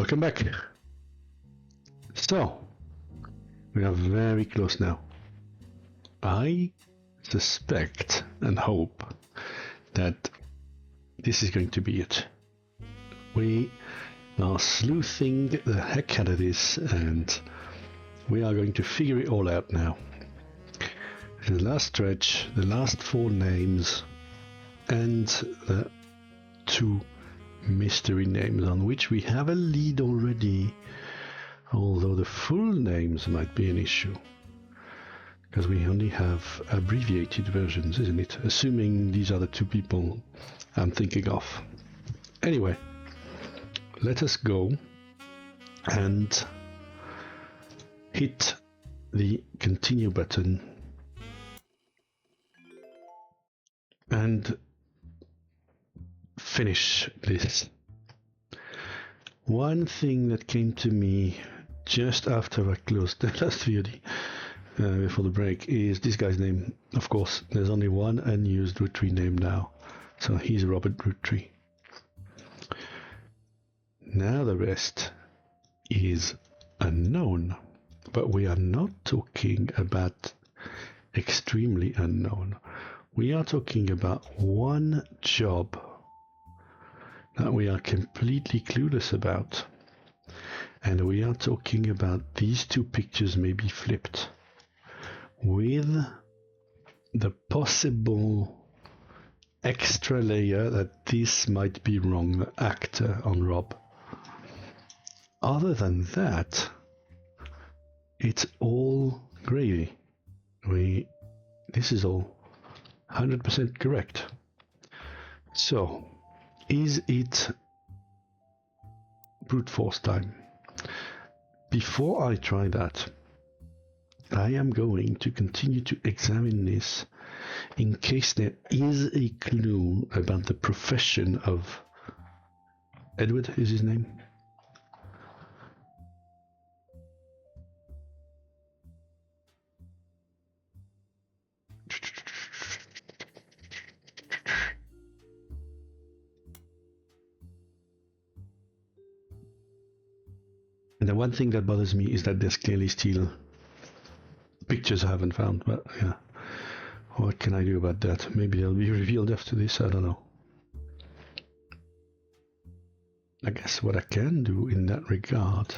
Welcome back. So, we are very close now. I suspect and hope that this is going to be it. We are sleuthing the heck out of this and we are going to figure it all out now. The last stretch, the last 4 names, and the 2 mystery names on which we have a lead already, although the full names might be an issue because we only have abbreviated versions, isn't it? Assuming these are the 2 people I'm thinking of. Anyway, let us go and hit the continue button and finish this. One thing that came to me just after I closed the last video before the break is this guy's name. Of course, there's only one unused Roottrees name now, so he's Robert Roottrees. Now the rest is unknown, but we are not talking about extremely unknown. We are talking about one job that we are completely clueless about. And we are talking about these 2 pictures maybe flipped, with the possible extra layer that this might be wrong, the actor on Rob. Other than that, it's all gravy. This is all 100% correct. So, is it brute force time? Before I try that, I am going to continue to examine this in case there is a clue about the profession of Edward, is his name? And the one thing that bothers me is that there's clearly still pictures I haven't found, but yeah, what can I do about that? Maybe they'll be revealed after this, I don't know. I guess what I can do in that regard,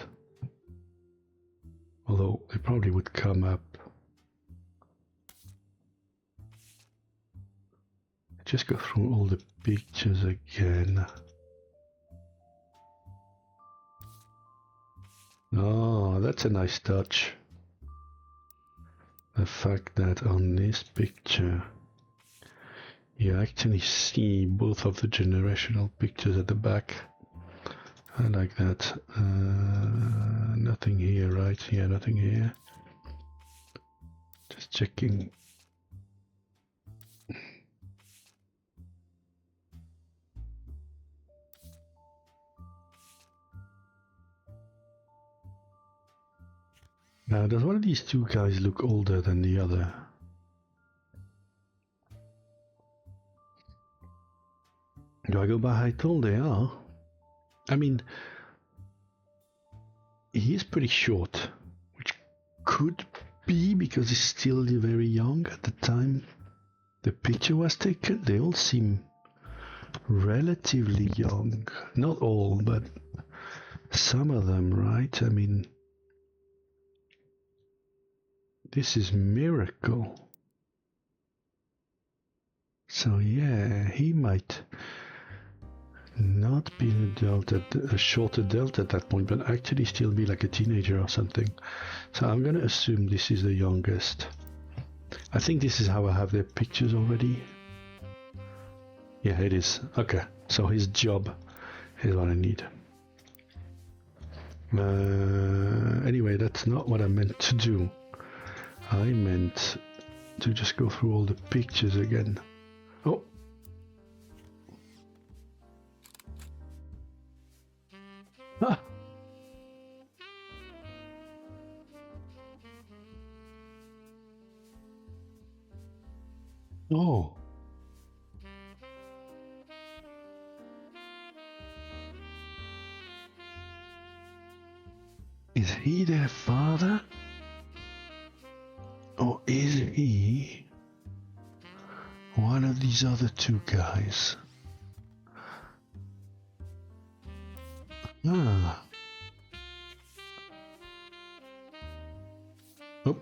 although it probably would come up, just go through all the pictures again. Oh, that's a nice touch. The fact that on this picture you actually see both of the generational pictures at the back. I like that. Nothing here, right? Yeah, nothing here. Just checking. Now, does one of these 2 guys look older than the other? Do I go by how tall they are? I mean, he is pretty short, which could be because he's still very young at the time the picture was taken. They all seem relatively young. Not all, but some of them, right? I mean, this is Miracle. So yeah, he might not be an adult, a short adult at that point, but actually still be like a teenager or something. So I'm going to assume this is the youngest. I think this is how I have their pictures already. Yeah, it is. Okay, so his job is what I need. Anyway, that's not what I meant to do. I meant to just go through all the pictures again. Oh. Ah. Oh. Is he their father? Or is he one of these other two guys? Ah. Oh.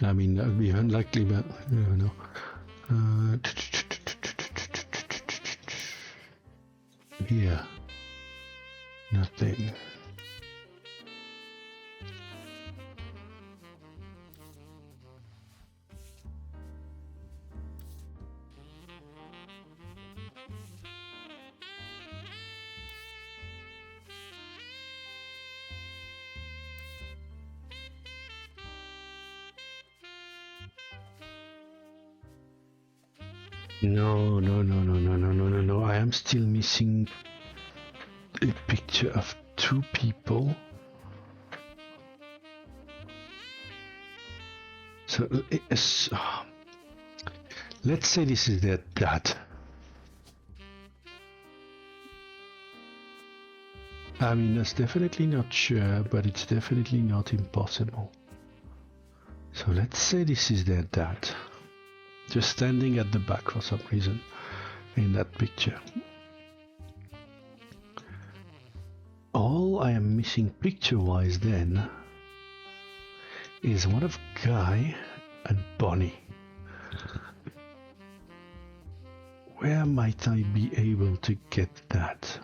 I mean, that would be unlikely, but you never know. Here. Nothing. No. I am still missing a picture of two people. So let's say this is their dad. I mean, that's definitely not sure, but it's definitely not impossible. So let's say this is their dad. Just standing at the back for some reason in that picture. All I am missing picture-wise then is one of Guy and Bonnie. Where might I be able to get that?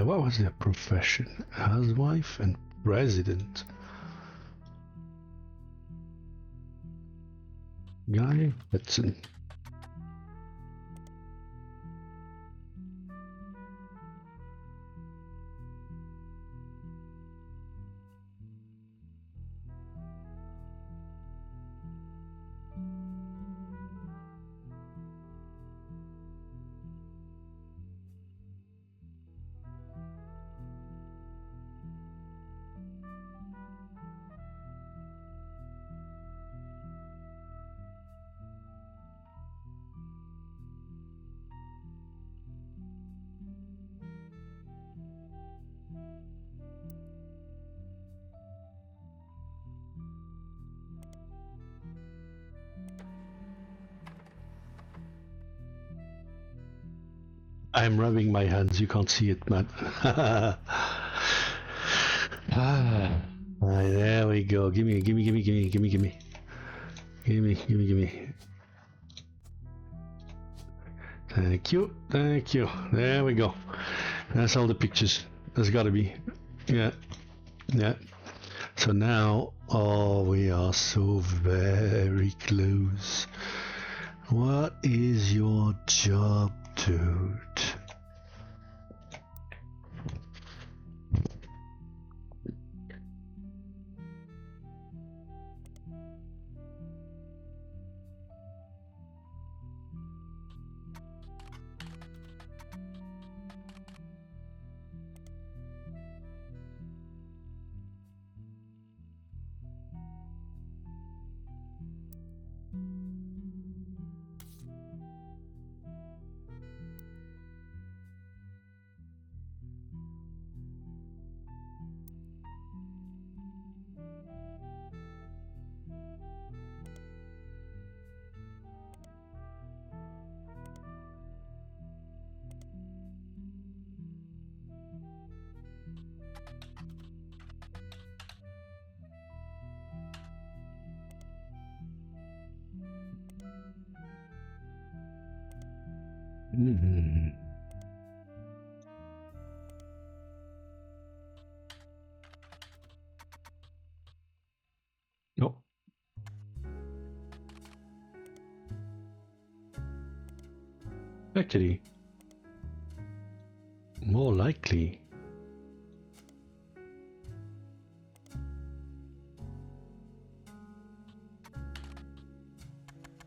What was their profession? Housewife and president. Guy Hudson. I'm rubbing my hands, you can't see it, man. There we go. Gimme. Thank you. There we go. That's all the pictures. There's gotta be. Yeah. So now, oh, we are so very close. What is your job, dude? No. Actually, more likely.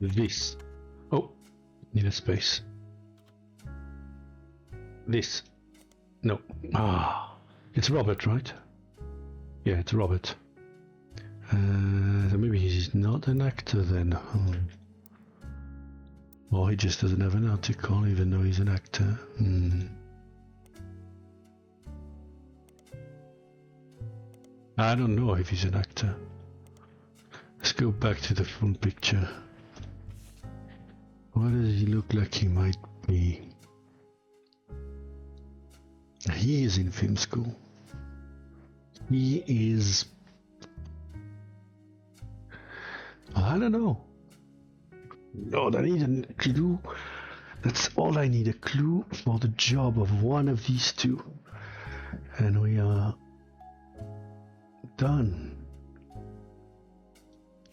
This. Oh, need a space. This. No. Ah, it's Robert, right? Yeah, it's Robert. So maybe he's not an actor then. Or he just doesn't have an article even though he's an actor. I don't know if he's an actor. Let's go back to the full picture. What does he look like he might be? He is in film school. He is... I don't know. Lord, I need a clue. That's all I need, a clue for the job of one of these two. And we are done.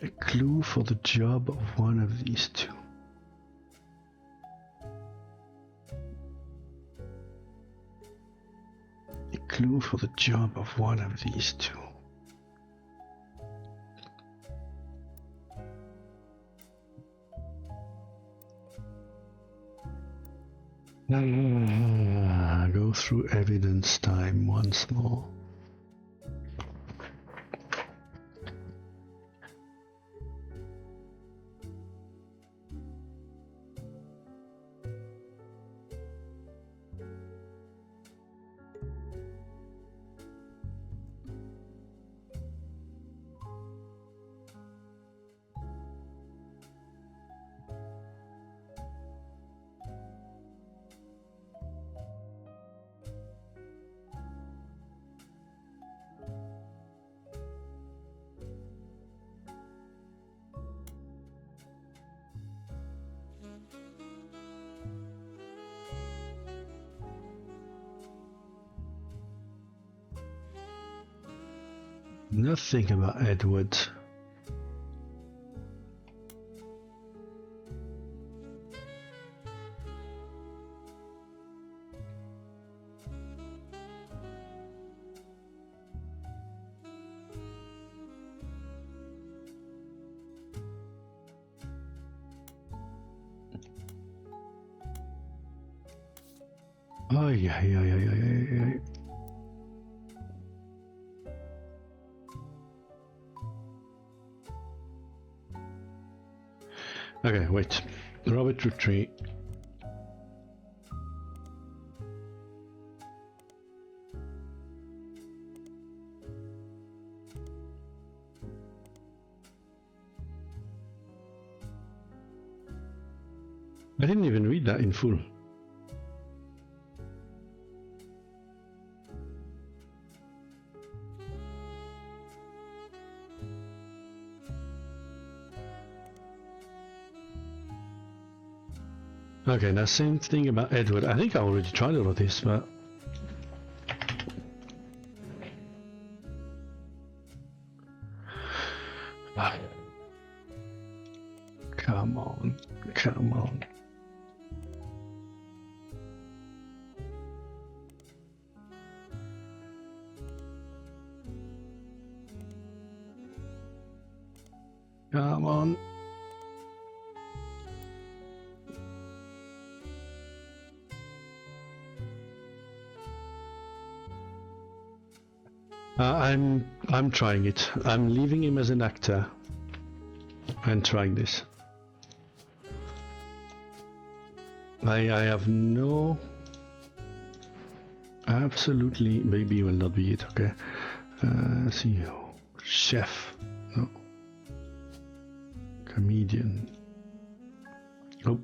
A clue for the job of one of these two. A clue for the job of one of these two. Go through evidence time once more. Nothing about Edward. Oh yeah. Okay, wait. Robert Roottrees. I didn't even read that in full. Okay, now same thing about Edward. I think I already tried all of this, but... Come on, come on. Come on. I'm trying it. I'm leaving him as an actor and trying this. I have no... Absolutely, maybe will not be it, okay. Let's see, chef, no. Comedian. Oh.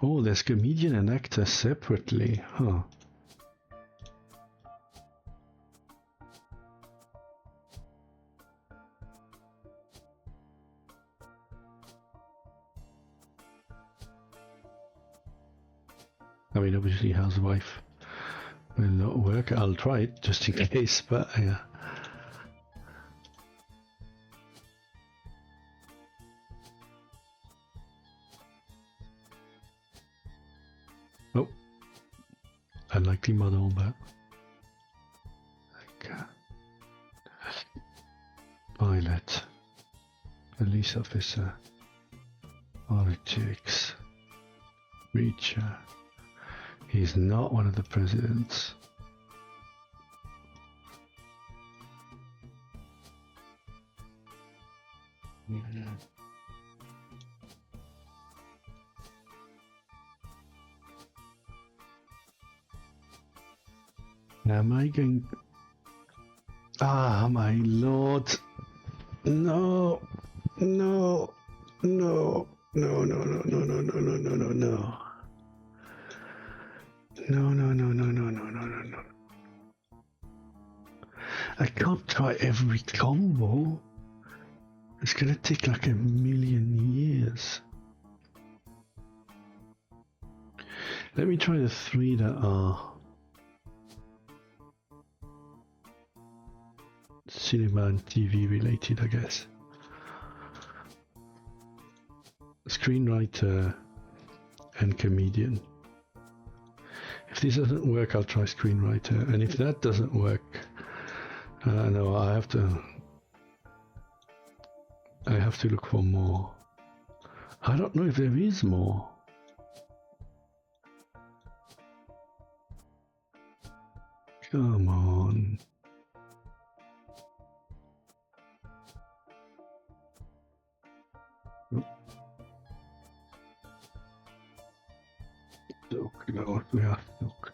Oh, there's comedian and actor separately, huh. I mean, obviously, housewife will not work. I'll try it just in case, but yeah. unlikely model, but like pilot, police officer, politics, preacher. He's not one of the presidents. Am I going? Ah, my lord! No, no, no, no, no, no, no, no, no, no, no, no, no, no. No, no, no, no, no, no, no, no, no. I can't try every combo. It's gonna take like a million years. Let me try the 3 that are cinema and TV related, I guess. Screenwriter and comedian. If this doesn't work, I'll try screenwriter, and if that doesn't work, no, I have to look for more. I don't know if there is more. Come on. Look, no, we have to look.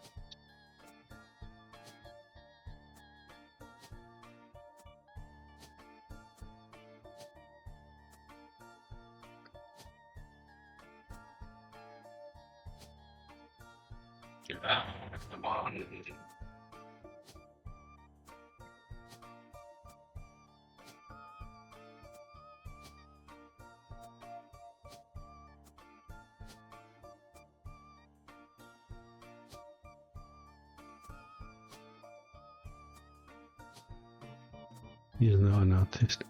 Come on. He's not an artist.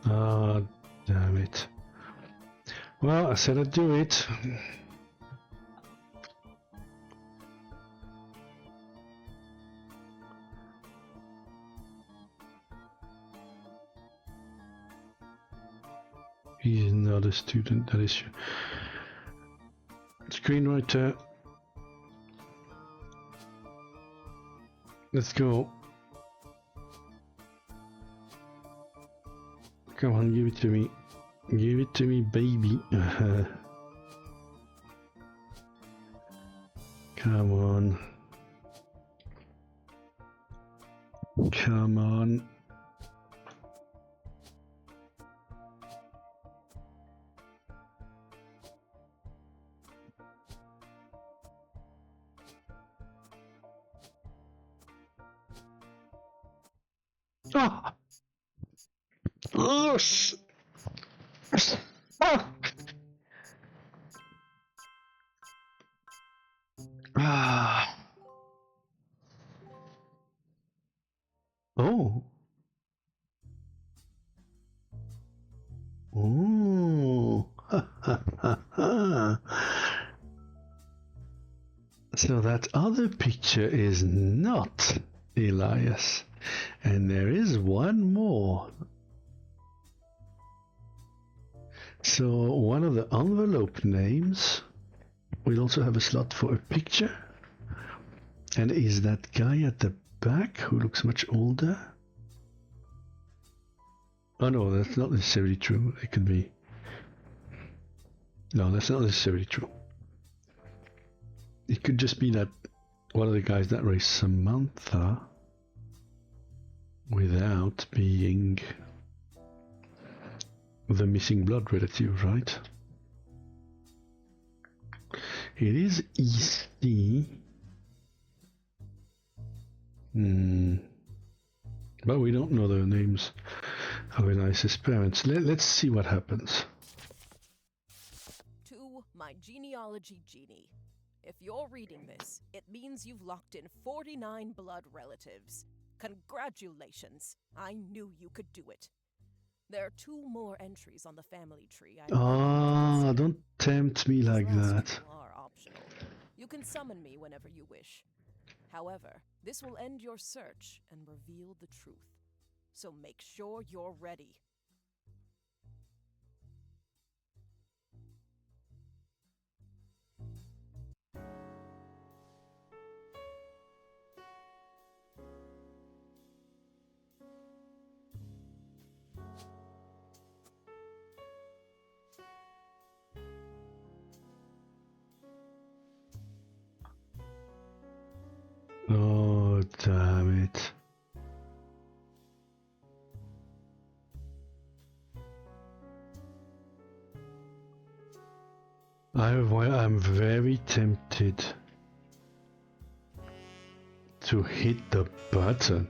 Ah, damn it. Well, I said I'd do it. He's not a student, that is screenwriter. Let's go. Come on, give it to me. Give it to me, baby. Come on. Come on. Ah! Yes! Ah! Ah! Oh! Oh! So that other picture is not Elias. And there is one more. So one of the envelope names will also have a slot for a picture. And is that guy at the back who looks much older? Oh no, that's not necessarily true. It could be. No, that's not necessarily true. It could just be that one of the guys that raised Samantha without being the missing blood relative, right? It is easy. But we don't know the names of Elias's parents. Let's see what happens. To my genealogy genie. If you're reading this, it means you've locked in 49 blood relatives. Congratulations. I knew you could do it. There are 2 more entries on the family tree. Ah, don't tempt me like that. Are optional. You You can summon me whenever you wish. However, this will end your search and reveal the truth. So make sure you're ready. Oh, damn it. I'm very tempted to hit the button.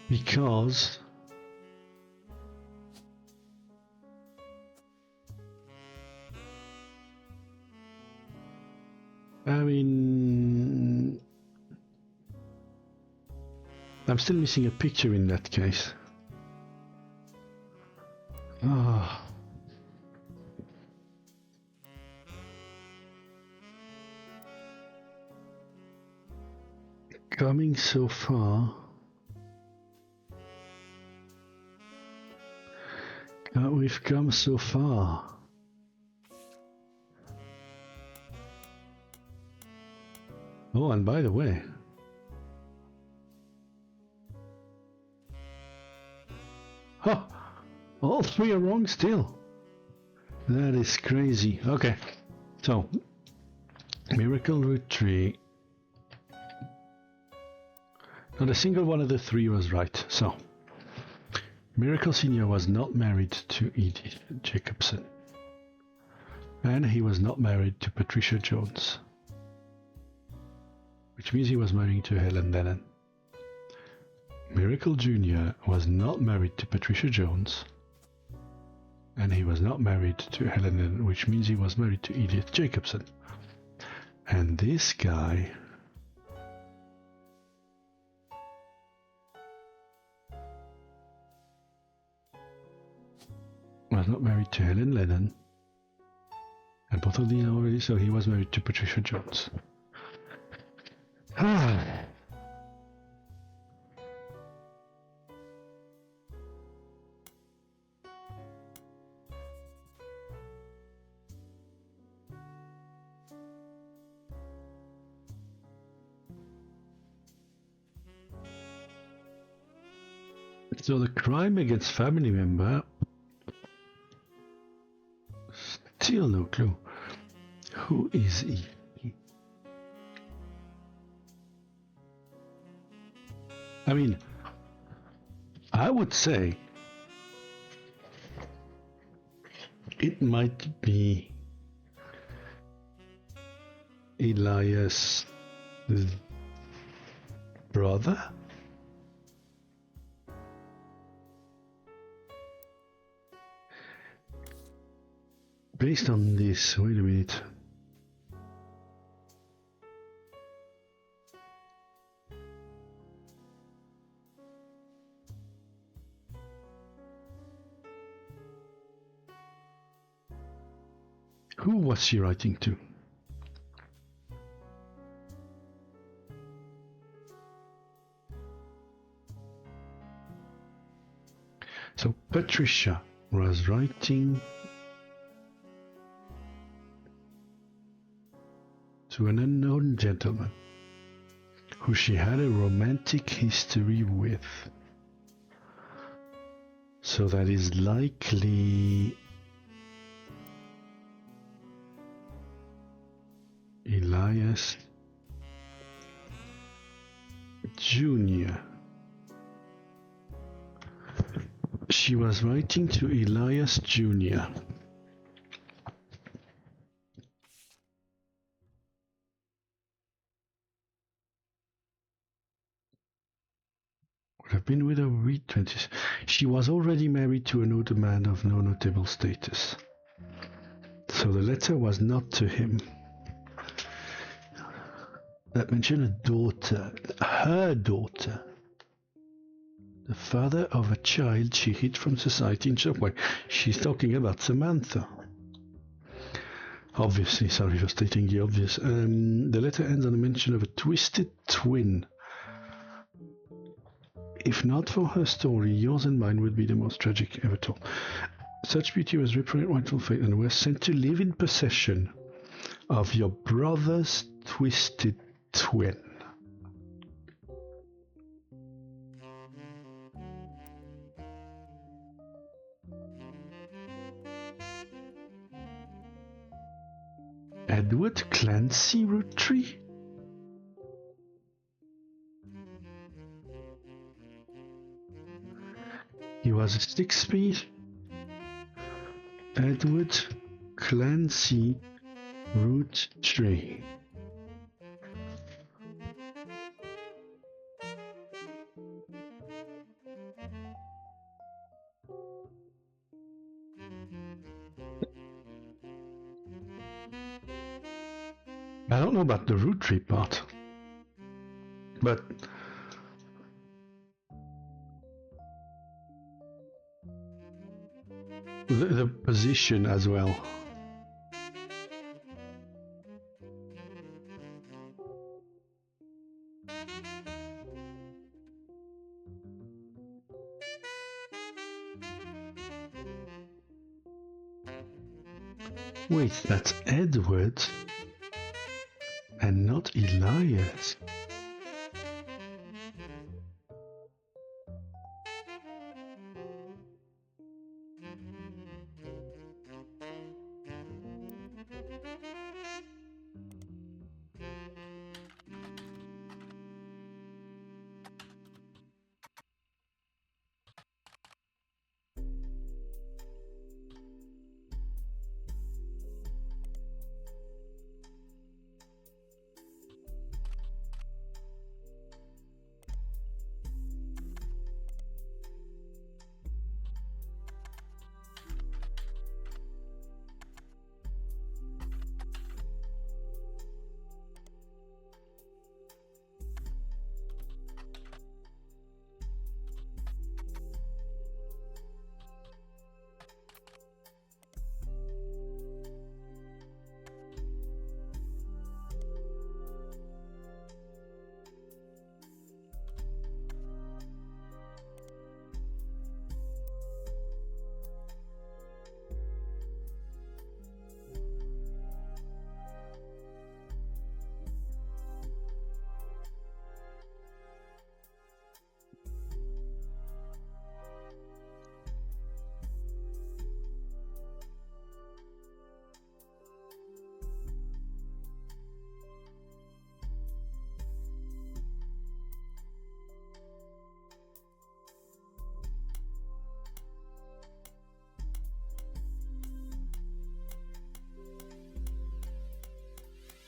Because I mean, I'm still missing a picture in that case. Ah. Coming so far. We've come so far. Oh, and by the way, huh, all three are wrong still. That is crazy. Okay, so Miracle Roottrees. Not a single one of the three was right. So Miracle Senior was not married to Edith Jacobson, and he was not married to Patricia Jones, which means he was married to Helen Lennon. Miracle Jr. was not married to Patricia Jones, and he was not married to Helen Lennon, which means he was married to Edith Jacobson. And this guy was not married to Helen Lennon, and both of these already, so he was married to Patricia Jones. So the crime against family member, still no clue. Who is he? I mean, I would say it might be Elias' brother. Based on this, wait a minute. Who was she writing to? So Patricia was writing to an unknown gentleman who she had a romantic history with. So that is likely Elias Jr. She was writing to Elias Jr. Would have been with her mid-20s. She was already married to an older man of no notable status. So the letter was not to him. That mentioned a daughter. Her daughter. The father of a child she hid from society in Chillhop. She's talking about Samantha. Obviously, sorry for stating the obvious. The letter ends on a mention of a twisted twin. If not for her story, yours and mine would be the most tragic ever told. Such beauty was reprobate rightful fate and was sent to live in possession of your brother's twisted twin. Edward Clancy Roottrees? He was a 6-speed. Edward Clancy Roottrees. I don't know about the Roottrees part, but the position as well. Wait, that's Edward and not Elias.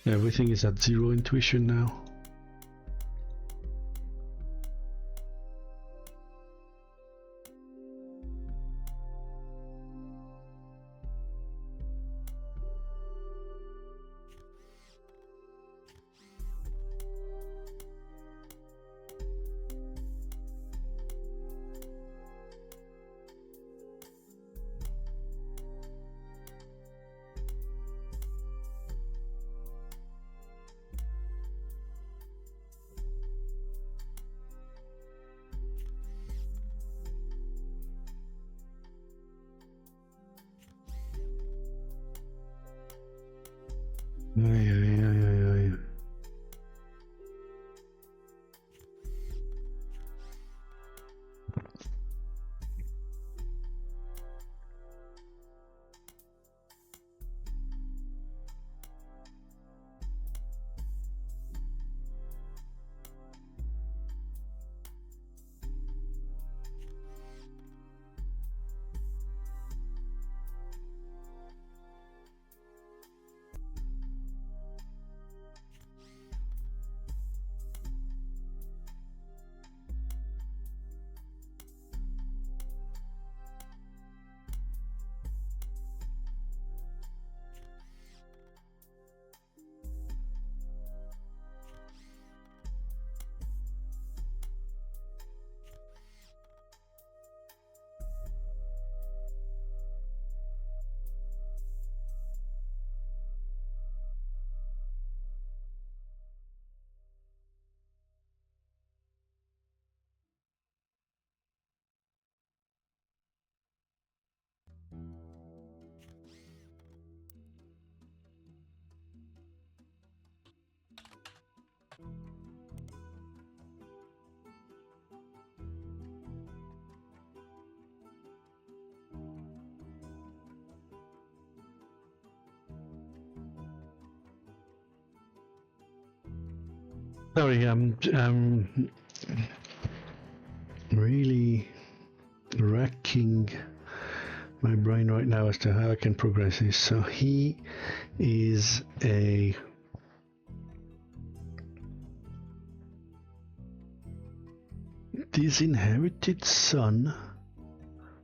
Everything is at 0 intuition now. Ay, ay, ay, ay, ay. Sorry, I'm really racking my brain right now as to how I can progress this. So he is a disinherited son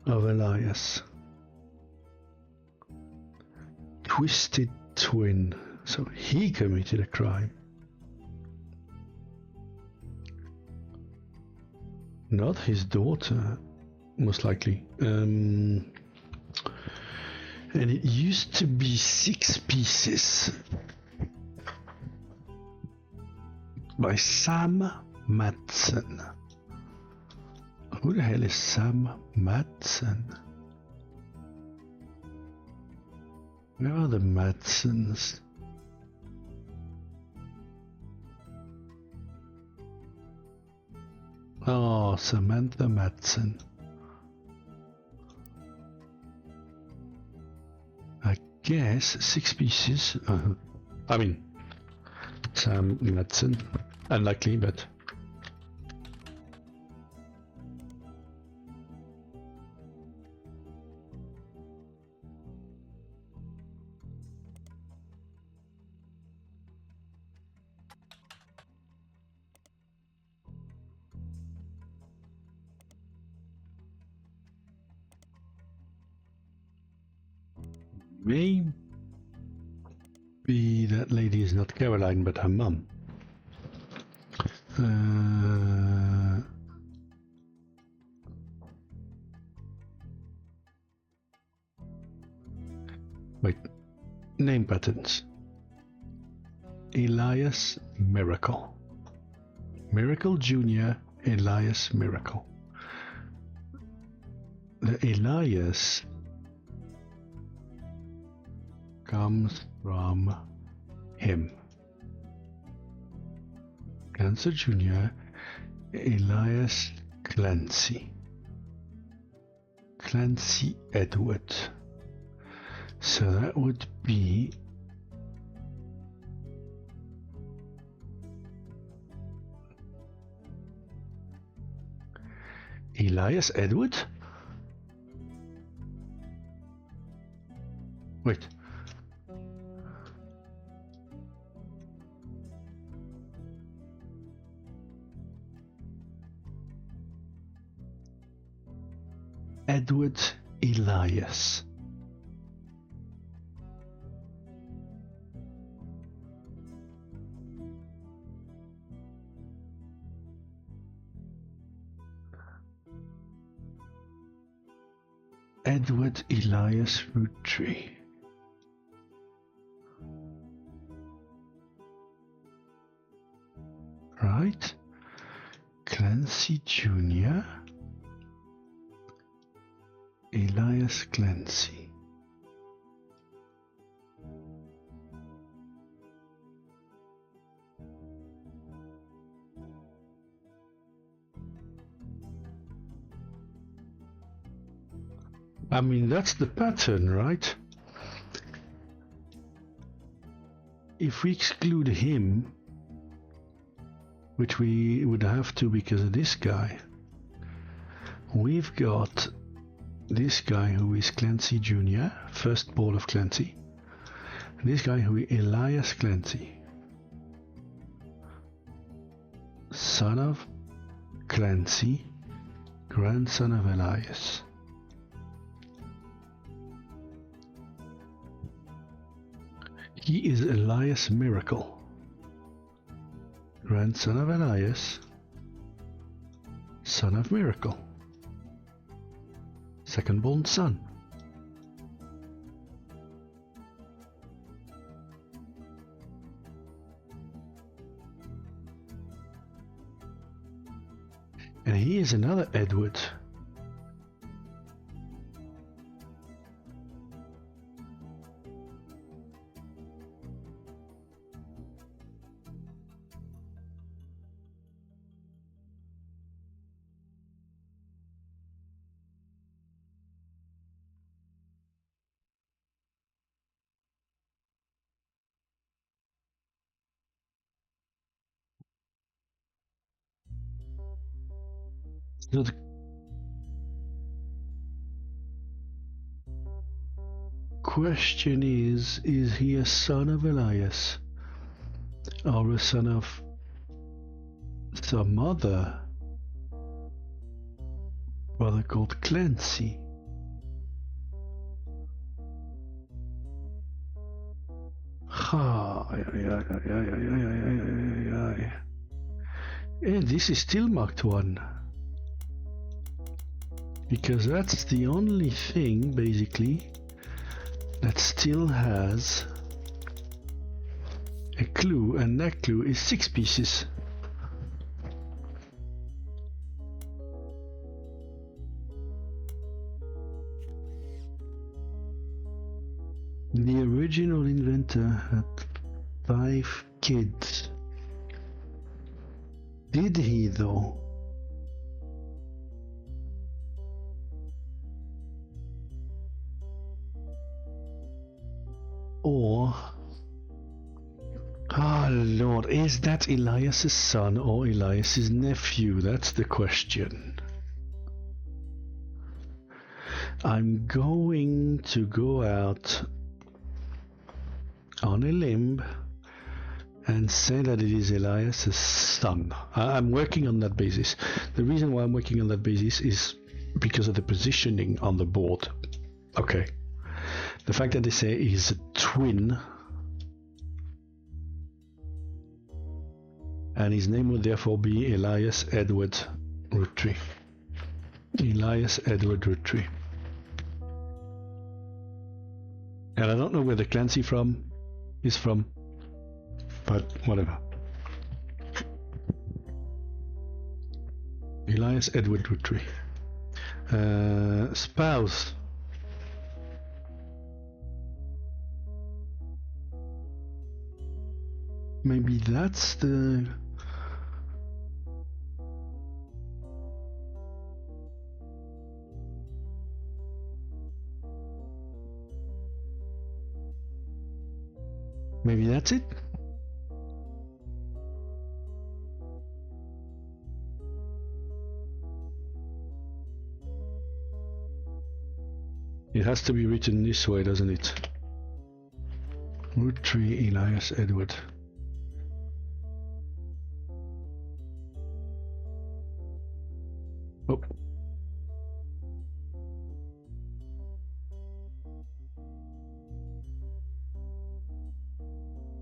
of Elias. Twisted twin. So he committed a crime. Not his daughter, most likely. And it used to be 6 pieces by Sam Madsen. Who the hell is Sam Madsen? Where are the Madsens? Oh, Samantha Madsen. I guess 6 pieces. I mean, Sam Madsen. Unlikely, but. Maybe that lady is not Caroline, but her mum. Wait, name patterns. Elias Miracle. Miracle Jr. Elias Miracle. The Elias comes from him. Cancer Jr. Elias Clancy. Clancy Edward. So that would be Elias Edward? Wait. Edward Elias. Edward Elias Roottrees. Right? Clancy Jr. Elias Clancy. I mean, that's the pattern, right? If we exclude him, which we would have to because of this guy, we've got this guy who is Clancy Jr., firstborn of Clancy. This guy who is Elias Clancy, son of Clancy, grandson of Elias. He is Elias Miracle, grandson of Elias, son of Miracle, second-born son. And he is another Edward. So the question is he a son of Elias? Or a son of some other brother called Clancy? And this is still marked 1. Because that's the only thing, basically, that still has a clue, and that clue is 6 pieces. The original inventor had 5 kids. Did he, though? Or... ah, Lord, is that Elias's son or Elias's nephew? That's the question. I'm going to go out on a limb and say that it is Elias's son. I'm working on that basis. The reason why I'm working on that basis is because of the positioning on the board. Okay. The fact that they say he's a twin, and his name would therefore be Elias Edward Roottrees. Elias Edward Roottrees. And I don't know where the Clancy is from, but whatever. Elias Edward Roottrees. Spouse. Maybe that's the... maybe that's it? It has to be written this way, doesn't it? Roottrees Elias Edward. Oh.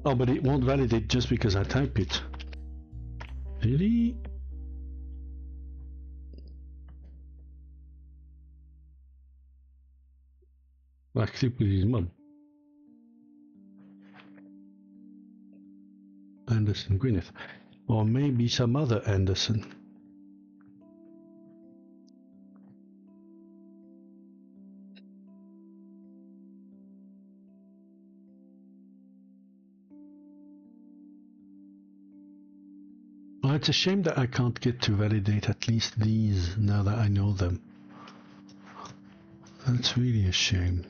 Oh, but it won't validate just because I type it. Really? Like sleep with his mum. Anderson Gwyneth. Or maybe some other Anderson. Oh, it's a shame that I can't get to validate at least these now that I know them. That's really a shame.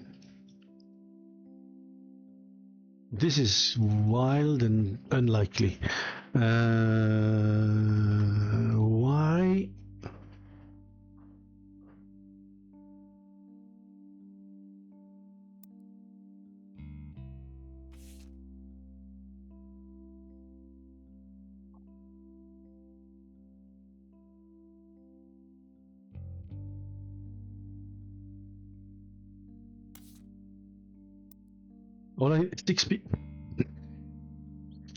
This is wild and unlikely. Why? All I 6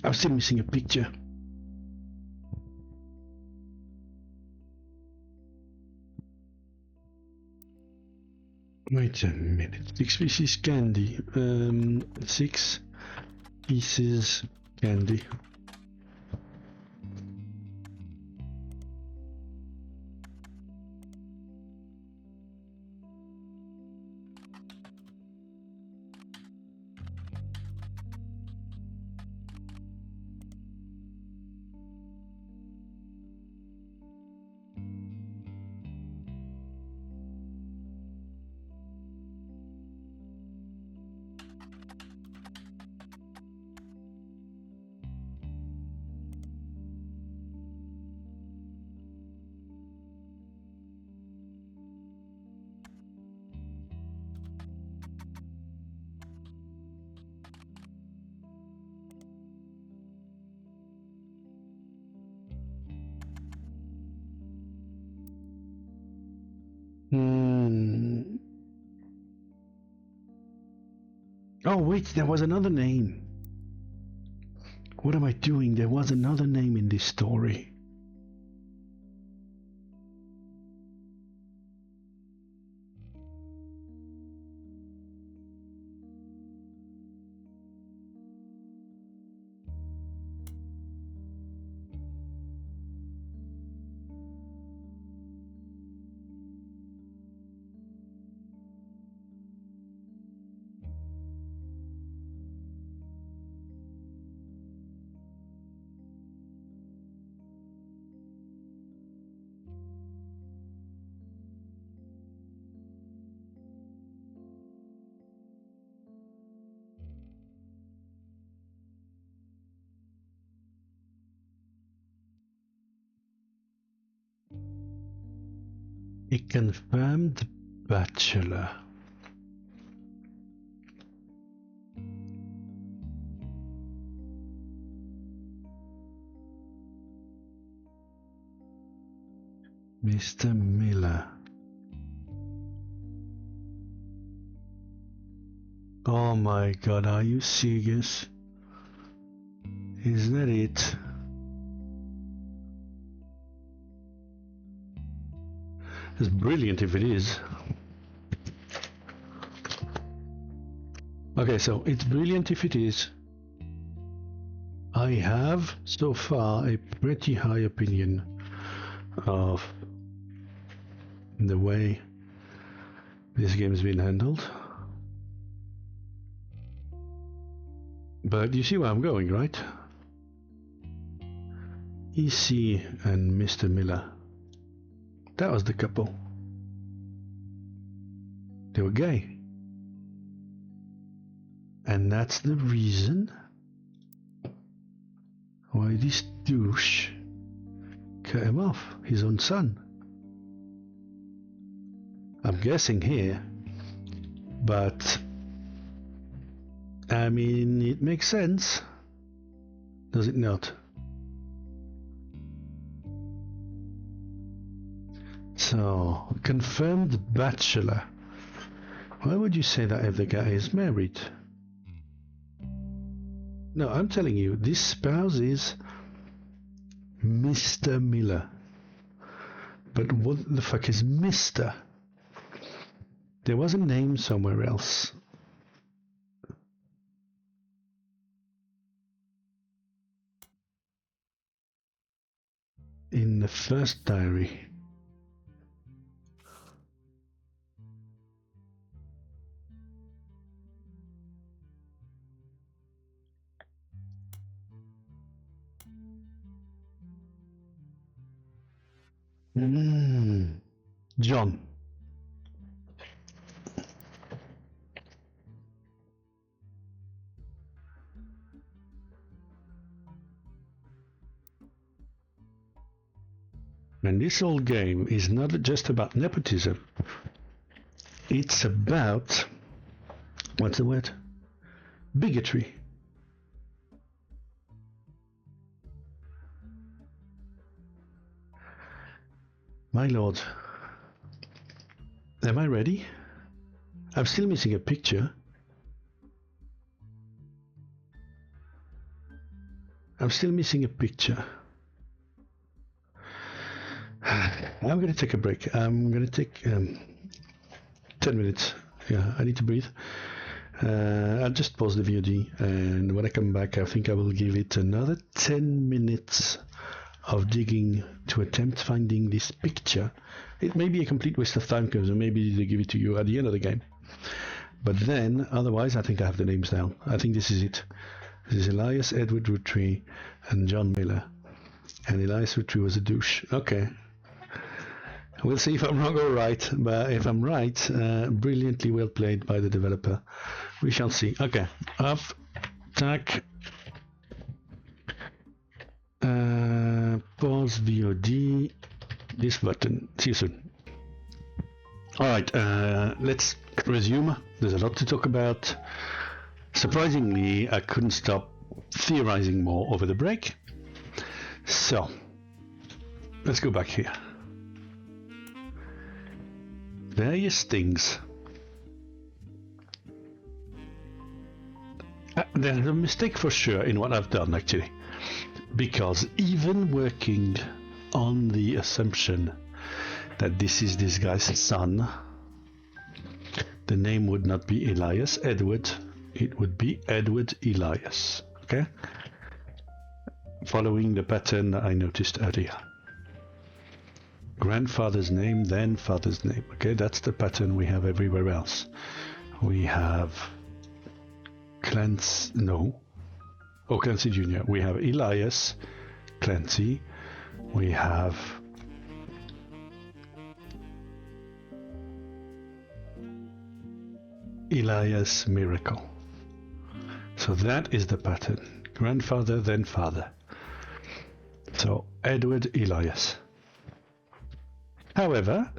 I'm still missing a picture. Wait a minute. 6 pieces candy. 6 pieces candy. Oh wait, there was another name. What am I doing? There was another name in this story. A confirmed bachelor. Mr. Miller. Oh my god, are you serious? Is that it? It's brilliant if it is. Okay, so it's brilliant if it is. I have so far a pretty high opinion of the way this game's been handled. But you see where I'm going, right? EC and Mr. Miller. That was the couple. They were gay. And that's the reason why this douche cut him off, his own son. I'm guessing here, but I mean, it makes sense, does it not? So, confirmed bachelor. Why would you say that if the guy is married? No, I'm telling you, this spouse is Mr. Miller. But what the fuck is Mr.? There was a name somewhere else. In the first diary. John. And this whole game is not just about nepotism. It's about, what's the word? Bigotry. My lord, am I ready? I'm still missing a picture. I'm still missing a picture. I'm going to take a break. I'm going to take 10 minutes. Yeah, I need to breathe. I'll just pause the VOD, and when I come back, I think I will give it another 10 minutes of digging to attempt finding this picture. It may be a complete waste of time because maybe they give it to you at the end of the game. But then, otherwise, I think I have the names down. I think this is it. This is Elias Edward Roottrees and John Miller. And Elias Roottrees was a douche. Okay. We'll see if I'm wrong or right. But if I'm right, brilliantly well played by the developer. We shall see. Okay. Up. Tack. Pause VOD. This button. See you soon. Alright, let's resume. There's a lot to talk about. Surprisingly, I couldn't stop theorizing more over the break. So, let's go back here. Various things. there's a mistake for sure in what I've done actually, because even working on the assumption that this is this guy's son, the name would not be Elias Edward, it would be Edward Elias. Okay, following the pattern I noticed earlier. Grandfather's name, then father's name. Okay, that's the pattern we have everywhere else. We have Clancy Jr. We have Elias Clancy. We have Elias Miracle. So that is the pattern. Grandfather, then father. So Edward Elias. However,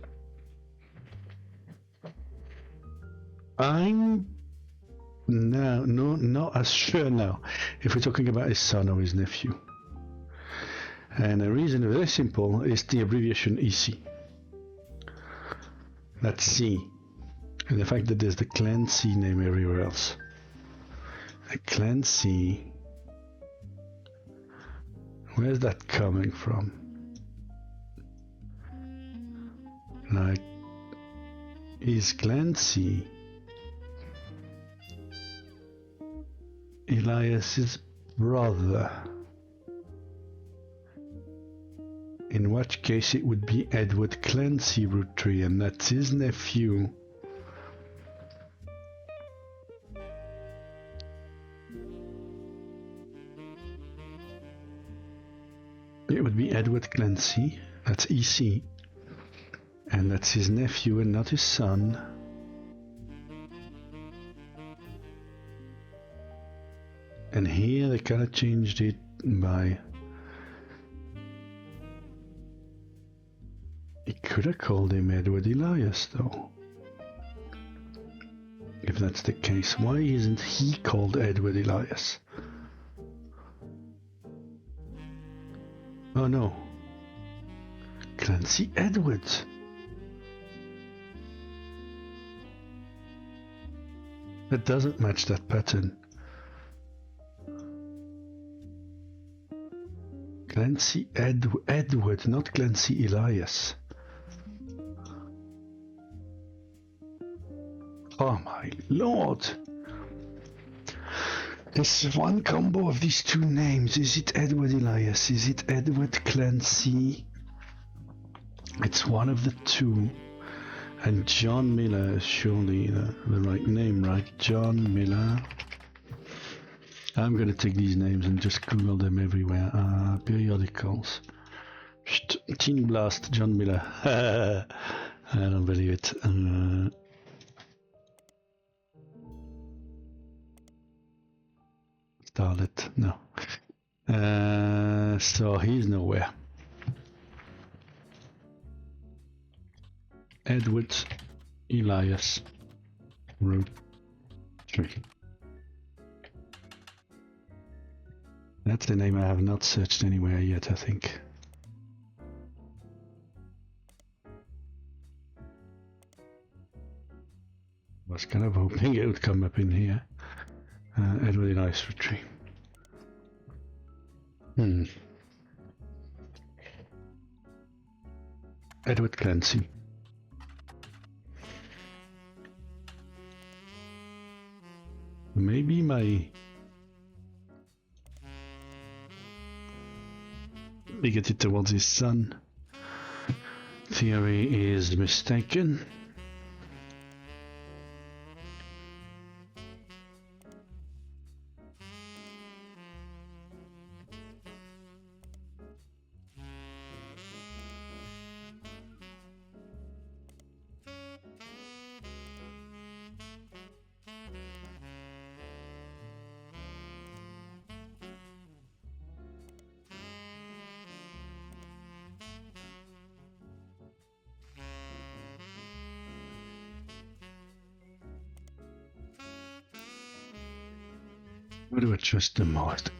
I'm now not as sure now if we're talking about his son or his nephew. And the reason is very simple, is the abbreviation EC. That's C. And the fact that there's the Clancy name everywhere else. A Clancy. Where's that coming from? Like, is Clancy Elias's brother? In which case it would be Edward Clancy Roottrees, and that's his nephew. It would be Edward Clancy, that's EC, and that's his nephew and not his son. And here they kind of changed it by... He could have called him Edward Elias though. If that's the case, why isn't he called Edward Elias? Oh no. Clancy Edwards. That doesn't match that pattern. Clancy Edward, not Clancy Elias. Oh my lord! This one combo of these two names. Is it Edward Elias? Is it Edward Clancy? It's one of the two. And John Miller is surely the right name, right? John Miller. I'm going to take these names and just Google them everywhere. Periodicals. Teen Blast, John Miller. I don't believe it. Starlet, no. So he's nowhere. Edward Elias Roottrees. That's the name I have not searched anywhere yet, I think. Was kind of hoping it would come up in here. Edward Elias Roottrees. Edward Clancy. Maybe my bigoted towards his son theory is mistaken. What do I trust the most?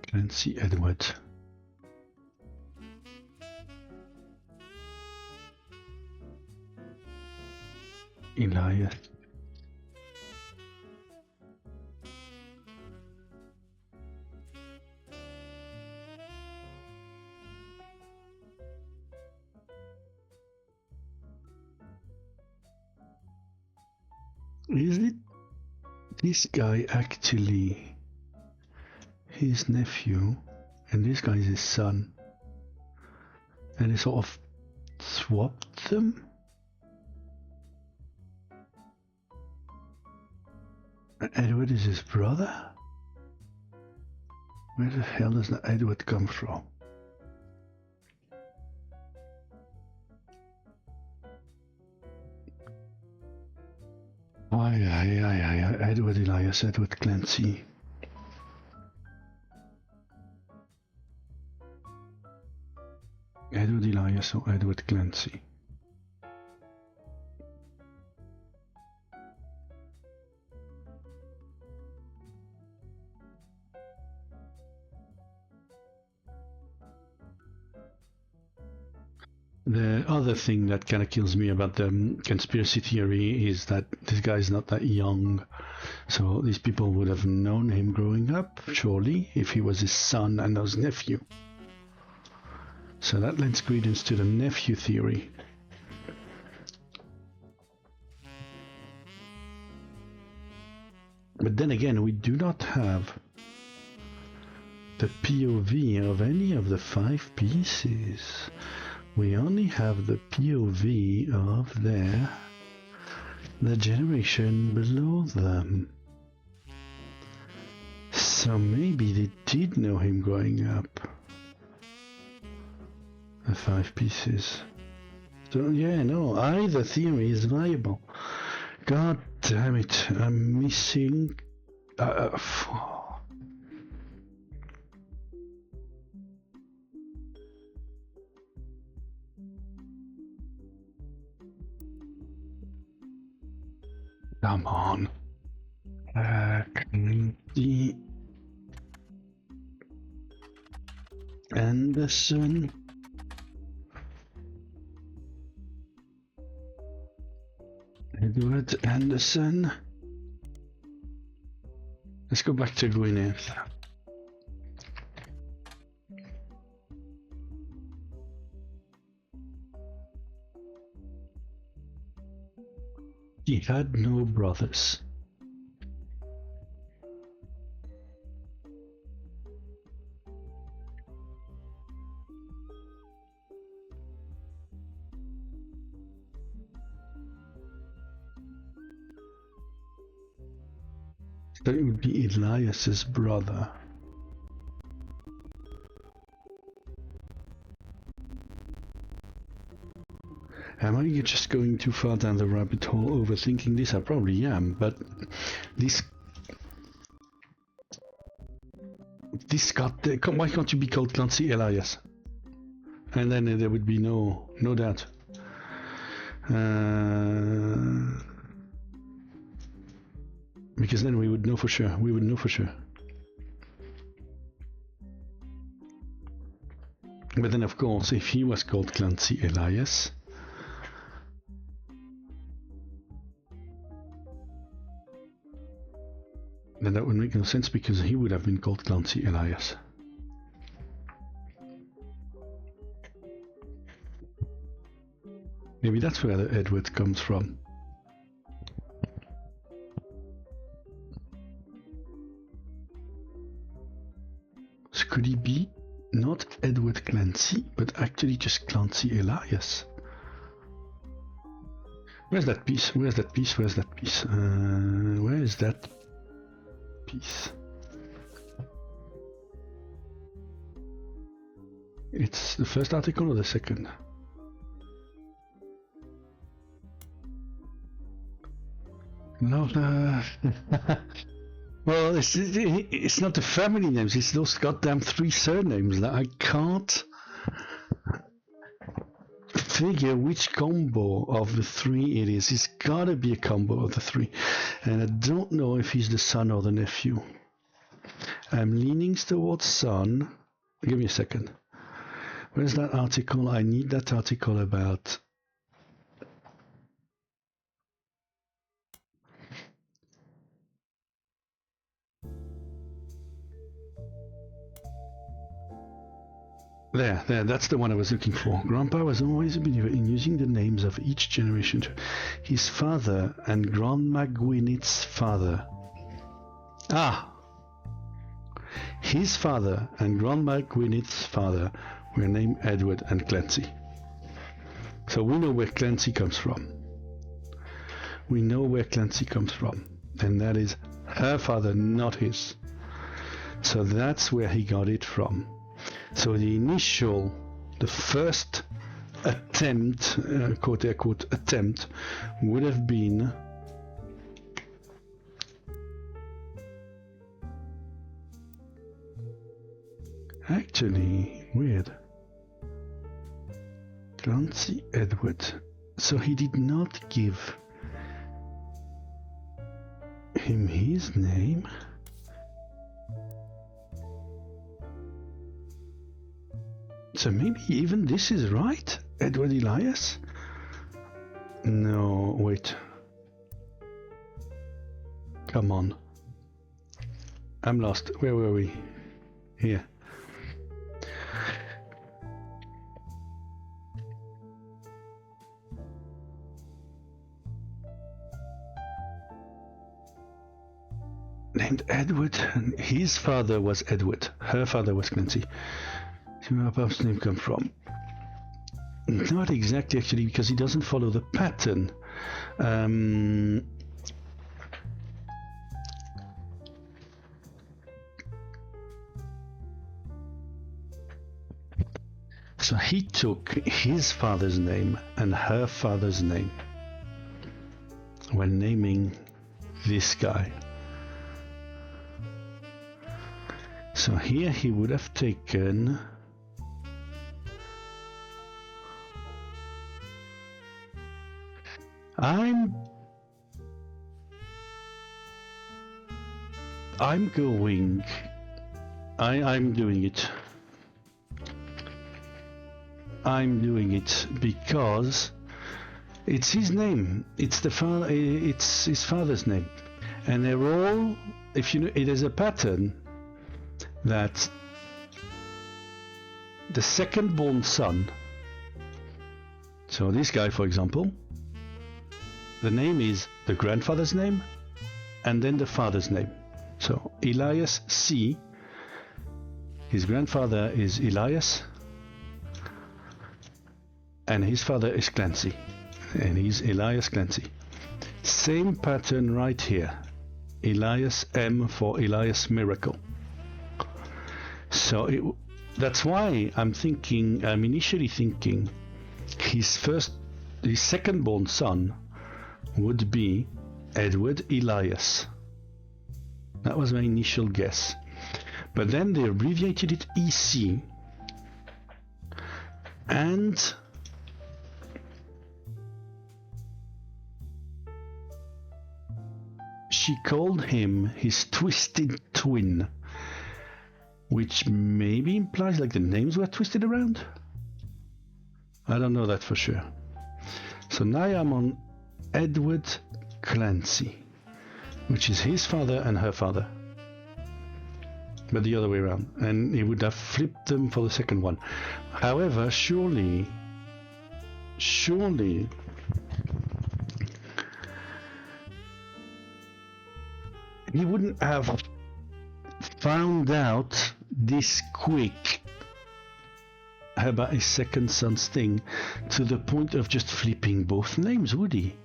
Clancy Edward. Elias Is it this guy actually his nephew, and this guy is his son, and he sort of swapped them? Edward is his brother? Where the hell does that Edward come from? Edward Elias, Edward Clancy. Edward Elias or Edward Clancy? The other thing that kind of kills me about the conspiracy theory is that this guy's not that young. So these people would have known him growing up, surely, if he was his son and his nephew. So that lends credence to the nephew theory. But then again, we do not have the POV of any of the 5 pieces. We only have the POV of the generation below them. So maybe they did know him growing up. The 5 pieces. So yeah, no, either theory is viable. God damn it, I'm missing... Come on. The Anderson. Edward Anderson. Let's go back to Gwyneth. He had no brothers. So it would be Elias's brother. Am I just going too far down the rabbit hole overthinking this? I probably am, but this got... Why can't you be called Clancy Elias? And then there would be no doubt. Because then we would know for sure. We would know for sure. But then, of course, if he was called Clancy Elias, then that would make no sense because he would have been called Clancy Elias. Maybe that's where the Edward comes from. So could he be not Edward Clancy, but actually just Clancy Elias? Where's that piece? Where's that piece? Where's that piece? Where is that piece? It's the first article or the second? No, well, it's not the family names, it's those goddamn 3 surnames that I can't figure which combo of the 3 it is. It's gotta be a combo of the 3. And I don't know if he's the son or the nephew. I'm leaning towards son. Give me a second. Where's that article? I need that article about... There, that's the one I was looking for. Grandpa was always a believer in using the names of each generation. His father and Grandma Gwyneth's father. Ah! His father and Grandma Gwyneth's father were named Edward and Clancy. So we know where Clancy comes from. We know where Clancy comes from. And that is her father, not his. So that's where he got it from. So the first attempt, quote-unquote attempt, would have been actually weird. Clancy Edward. So he did not give him his name. So maybe even this is right? Edward Elias? No, wait. Come on. I'm lost. Where were we? Here. Named Edward, and his father was Edward. Her father was Clancy. Where did Papa's name come from? Not exactly, actually, because he doesn't follow the pattern. So he took his father's name and her father's name when naming this guy. So here he would have taken I'm doing it. I'm doing it because it's his name. It's his father's name, and they're all. If you know, it is a pattern that the second-born son. So this guy, for example. The name is the grandfather's name and then the father's name. So Elias C. His grandfather is Elias and his father is Clancy. And he's Elias Clancy. Same pattern right here. Elias M for Elias Miracle. So that's why I'm initially thinking his second-born son would be Edward Elias. That was my initial guess. But then they abbreviated it EC. And she called him his twisted twin, which maybe implies like the names were twisted around. I don't know that for sure. So now I'm on Edward Clancy, which is his father and her father, but the other way around, and he would have flipped them for the second one. However, surely he wouldn't have found out this quick about his second son's thing to the point of just flipping both names, would he?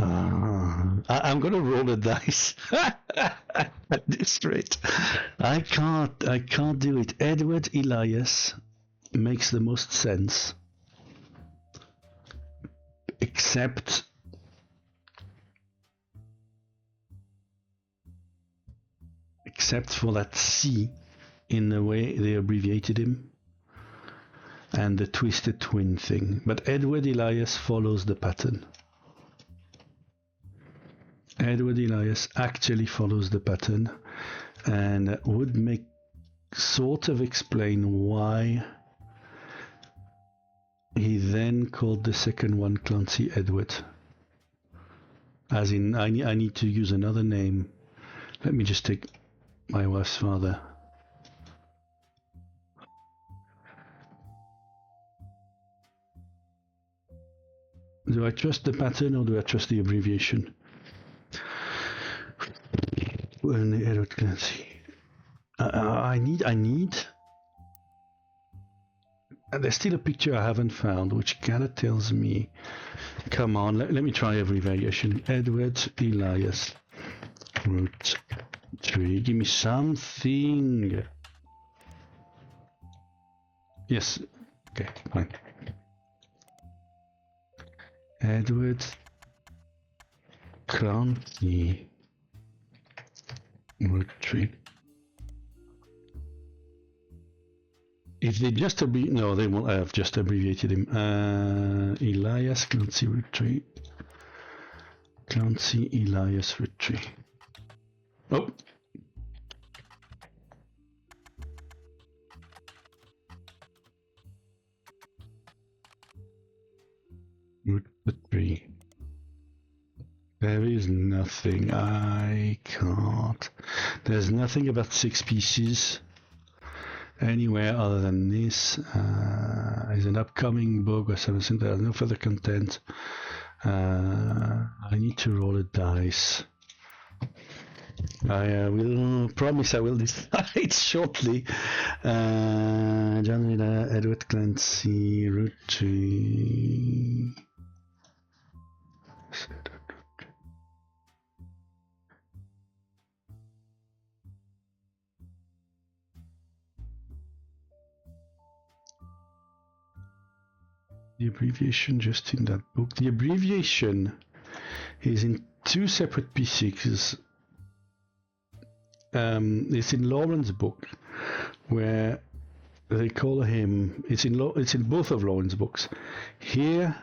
I'm gonna roll a dice at this rate. I can't do it. Edward Elias makes the most sense, except for that C in the way they abbreviated him and the twisted twin thing. But Edward Elias follows the pattern. Edward Elias actually follows the pattern and would sort of explain why he then called the second one Clancy Edward. As in, I need to use another name. Let me just take my wife's father. Do I trust the pattern or do I trust the abbreviation? Let's see. I need. And there's still a picture I haven't found, which kind of tells me. Come on, let me try every variation. Edward Elias Roottrees. Give me something. Yes. Okay, fine. Edward Clancy Roottrees. If they just no, they won't have just abbreviated him. Elias Clancy Roottrees. Clancy Elias Roottrees. Oh. Roottrees. There is nothing. I can't. There's nothing about 6 pieces anywhere other than this. Is an upcoming book or something. There's no further content. I need to roll a dice. I will promise I will decide shortly. John Miller, Edward Clancy, Roottrees. The abbreviation just in that book. The abbreviation is in 2 separate pieces. It's in Lauren's book, where they call him. It's in both of Lauren's books. Here,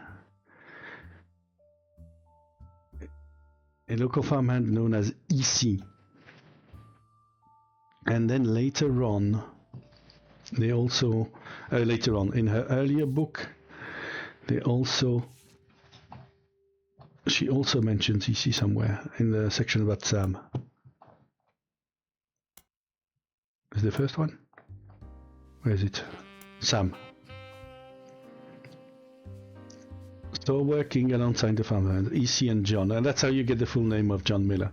a local farmhand known as EC, and then later on, they also later on in her earlier book. She also mentions EC somewhere in the section about Sam. Is the first one? Where is it? Sam. So working alongside the farmhand, EC and John, and that's how you get the full name of John Miller.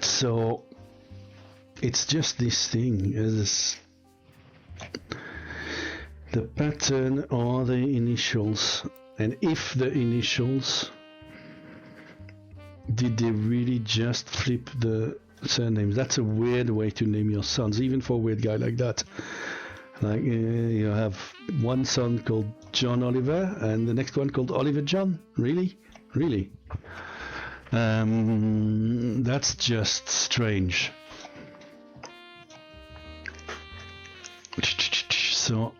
So it's just this thing is the pattern or the initials, and if the initials, did they really just flip the surnames? That's a weird way to name your sons, even for a weird guy like that. Like you have one son called John Oliver and the next one called Oliver John. Really? That's just strange. So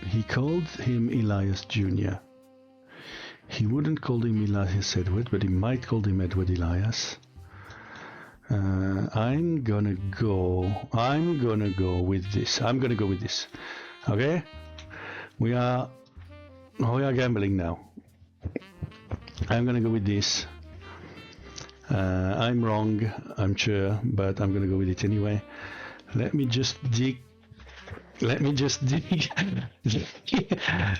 he called him Elias Jr. He wouldn't call him Elias Edward, but he might call him Edward Elias. I'm gonna go with this. Okay? We are gambling now. I'm gonna go with this. I'm wrong, I'm sure, but I'm gonna go with it anyway. Let me just dig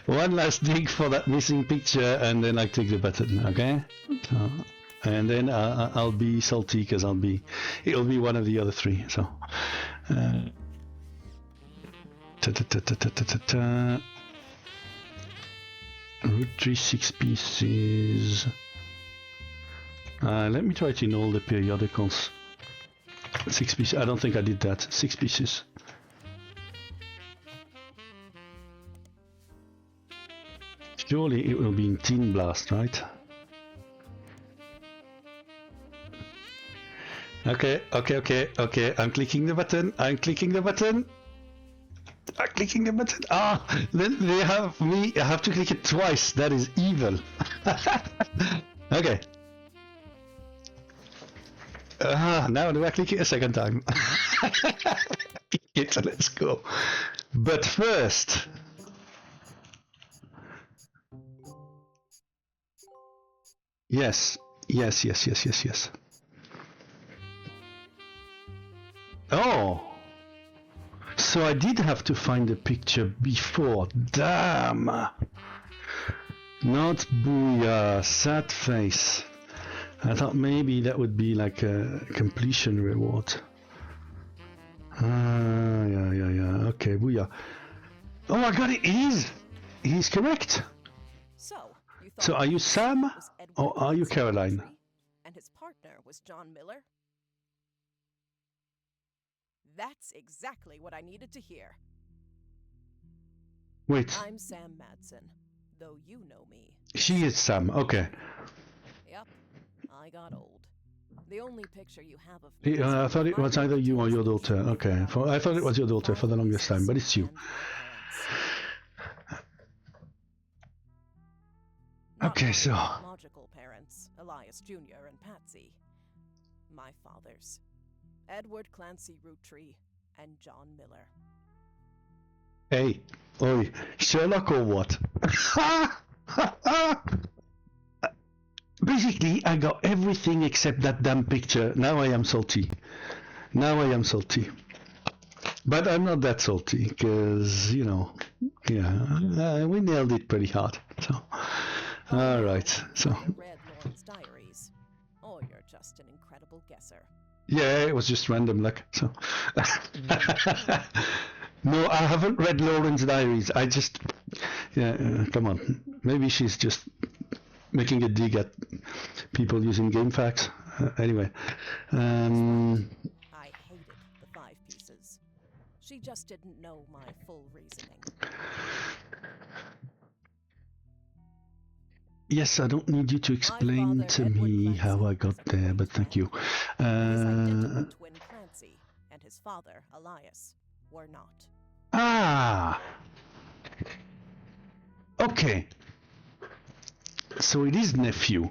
one last dig for that missing picture, and then I click the button. Okay, and then I'll be salty because it'll be one of the other 3. So Roottrees 6 pieces. Let me try it in all the periodicals. 6 pieces. I don't think I did that. 6 pieces. Surely it will be in Teen Blast, right? Okay. I'm clicking the button. Ah, then they have me. I have to click it twice. That is evil. Okay. Now do I click it a second time? So let's go. But first, yes. Oh, so So I did have to find a picture before. Damn! Not booyah, sad face. I thought maybe that would be like a completion reward. Yeah. Okay, booyah. Oh, I got it. He's correct. So are you Sam or are you Caroline? And his partner was John Miller? That's exactly what I needed to hear. Wait. I'm Sam Madsen, though you know me. She is Sam, okay. Yep, I got old. The only picture you have of me I thought it was either you or your daughter. Okay, I thought it was your daughter for the longest time, but it's you. Okay, so biological parents, Elias Jr. and Patsy. My fathers, Edward Clancy Roottree and John Miller. Hey, oi, Sherlock or what? Basically, I got everything except that damn picture. Now I am salty. But I'm not that salty, because, you know, yeah, we nailed it pretty hard. So, alright, so. Read Lauren's diaries, or you're just an incredible guesser. Yeah, it was just random luck, so. No, I haven't read Lauren's diaries. I just, come on. Maybe she's just making a dig at people using game facts. Anyway. I hated the 5 pieces. She just didn't know my full reasoning. Yes, I don't need you to explain to me how I got there, but thank you. His identical twin Clancy and his father, Elias, were not. Ah! Okay. So it is nephew.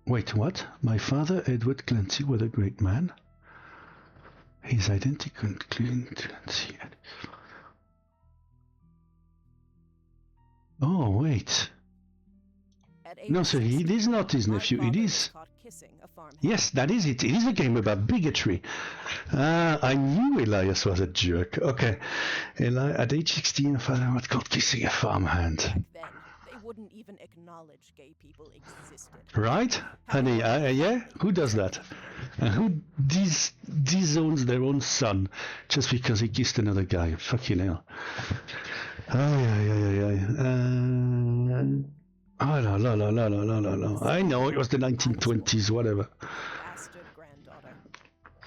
Wait, what? My father, Edward Clancy, was a great man. His identical twin Clancy. Oh, wait. No, so it is not his nephew, it is... Yes, that is it. It is a game about bigotry. I knew Elias was a jerk. Okay. At age 16, a father was caught kissing a farmhand. Back then, they wouldn't even acknowledge gay people existed. Right? Honey, yeah? Who does that? And who disowns their own son just because he kissed another guy? Fucking hell. Oh, la. I know, it was the 1920s, whatever. Bastard granddaughter.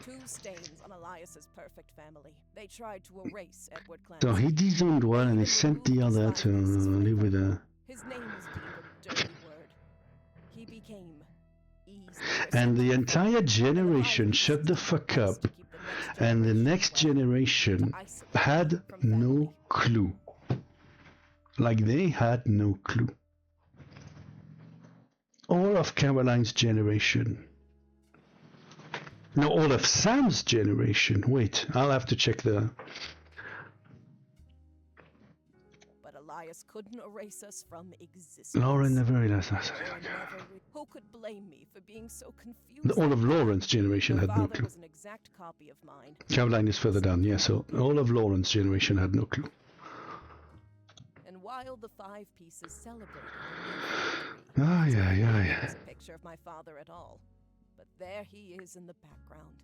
2 stains on Elias's perfect family. They tried to erase Edward Clancy. So he disowned one and he sent the other to live with her. His name was deemed a dirty word. He became easy. And the entire generation shut the fuck up, and the next generation had no clue. Like they had no clue. All of Caroline's generation. No, all of Sam's generation. Wait, I'll have to check the... But Elias couldn't erase us from existence. Lauren never realized that. Who could blame me for being so confused? All of Lauren's generation had no clue. Was an exact copy of mine. Caroline is further down, yeah, so all of Lauren's generation had no clue. And while the 5 pieces celebrated... Yeah. A picture of my father at all, but there he is in the background.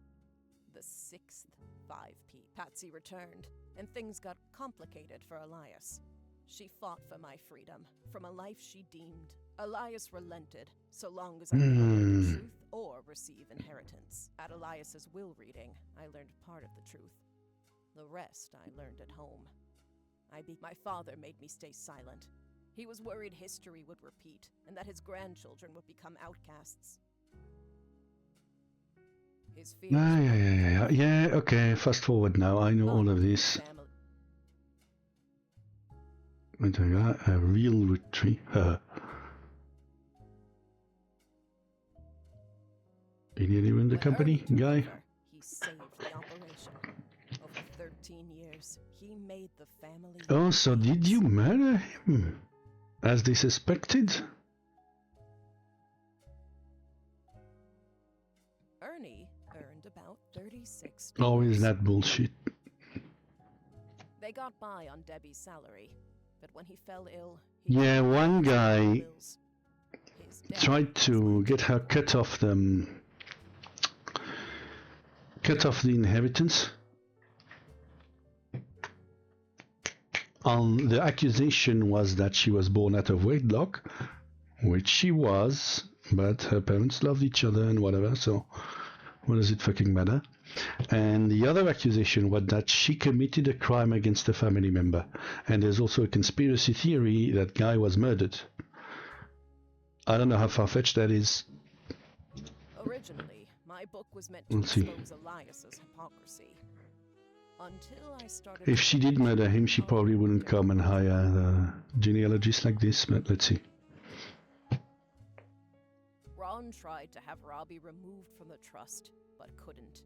The 6th 5P. Patsy returned, and things got complicated for Elias. She fought for my freedom, from a life she deemed. Elias relented, so long as I could know the truth or receive inheritance. At Elias's will reading, I learned part of the truth. The rest I learned at home. My father made me stay silent. He was worried history would repeat, and that his grandchildren would become outcasts. His fears... Yeah, okay, fast forward now, I know all of this. A real Roottrees. You nearly ruined the company, guy? He saved the operation. Over 13 years, he made the family... Oh, so did you murder him? As they suspected? Ernie earned about 36 Oh, is days. that bullshit? They got by on Debbie's salary, but when he fell ill, he Yeah, one guy bills. His death tried to get her cut off the inheritance. The accusation was that she was born out of wedlock, which she was, but her parents loved each other and whatever, so what does it fucking matter? And the other accusation was that she committed a crime against a family member. And there's also a conspiracy theory that guy was murdered. I don't know how far-fetched that is. Originally, my book was meant to Let's see. expose Elias's hypocrisy. Until I started. If she did murder him, she probably wouldn't come and hire a genealogist like this, but let's see. Ron tried to have Robbie removed from the trust, but couldn't.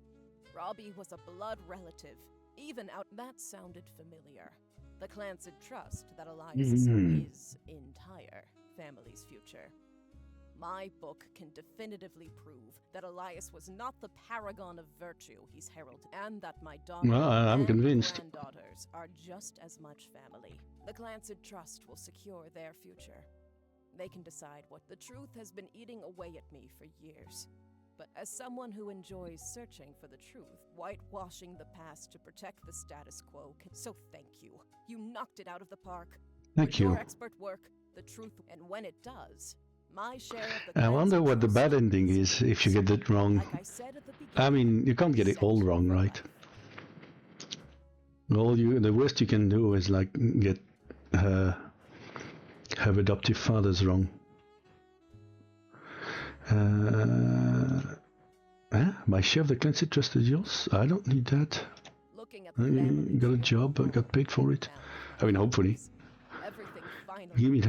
Robbie was a blood relative, even out. That sounded familiar. The Clancy trust that Elias is entire family's future. My book can definitively prove that Elias was not the paragon of virtue he's heralded, and that my daughter I'm and convinced. granddaughters are just as much family. The Clancy trust will secure their future. They can decide what the truth has been eating away at me for years. But as someone who enjoys searching for the truth, whitewashing the past to protect the status quo so thank you. You knocked it out of the park. Thank With you. your expert work, the truth, and when it does, my share of the I wonder what the bad ending is if you get it wrong. Like I said at the beginning, I mean, you can't get it all wrong, right? The worst you can do is like get her adoptive fathers wrong. My share of the Clancy trust is yours. I don't need that. Looking at I the got a job. I got paid for it. I mean, hopefully. everything finally. Give me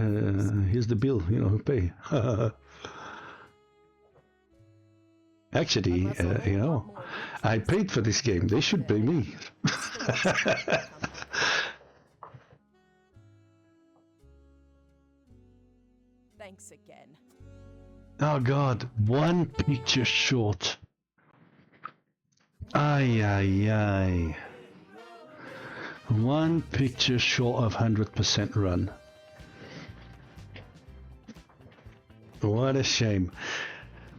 here's the bill. Pay. Actually, I paid for this game. They should pay me. Thanks again. Oh God, one picture short. Ay, ay, ay. One picture short of 100% run. What a shame.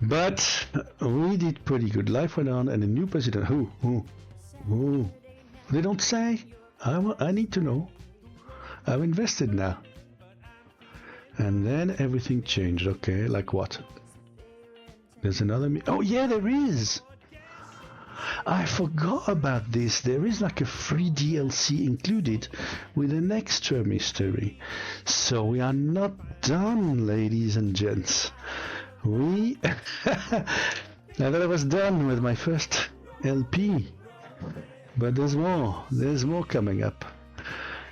But we did pretty good. Life went on, and a new president. Who? They don't say. I need to know. I'm invested now. And then everything changed. Okay, like what? There's another. Oh yeah, there is. I forgot about this. There is like a free DLC included with an extra mystery. So we are not done, ladies and gents. I thought I was done with my first LP. But there's more. There's more coming up.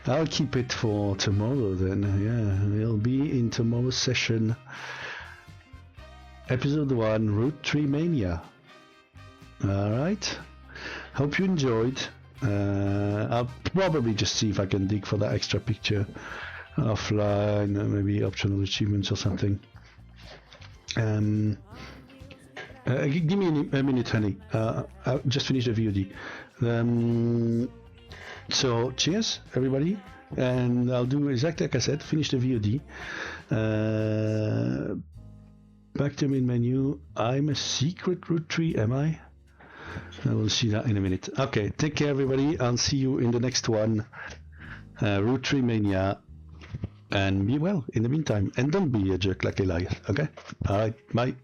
I'll keep it for tomorrow then. Yeah, it'll be in tomorrow's session. Episode 1, Roottrees Mania. Alright. Hope you enjoyed. I'll probably just see if I can dig for that extra picture offline, maybe optional achievements or something. Give me a minute, honey. I'll just finish the VOD. So, cheers, everybody. And I'll do exactly like I said, finish the VOD. Back to main menu. I'm a secret Roottrees, am I? I will see that in a minute. Okay, take care, everybody. I'll see you in the next one. Roottrees Mania. And be well in the meantime. And don't be a jerk like Elias, okay? Alright, bye.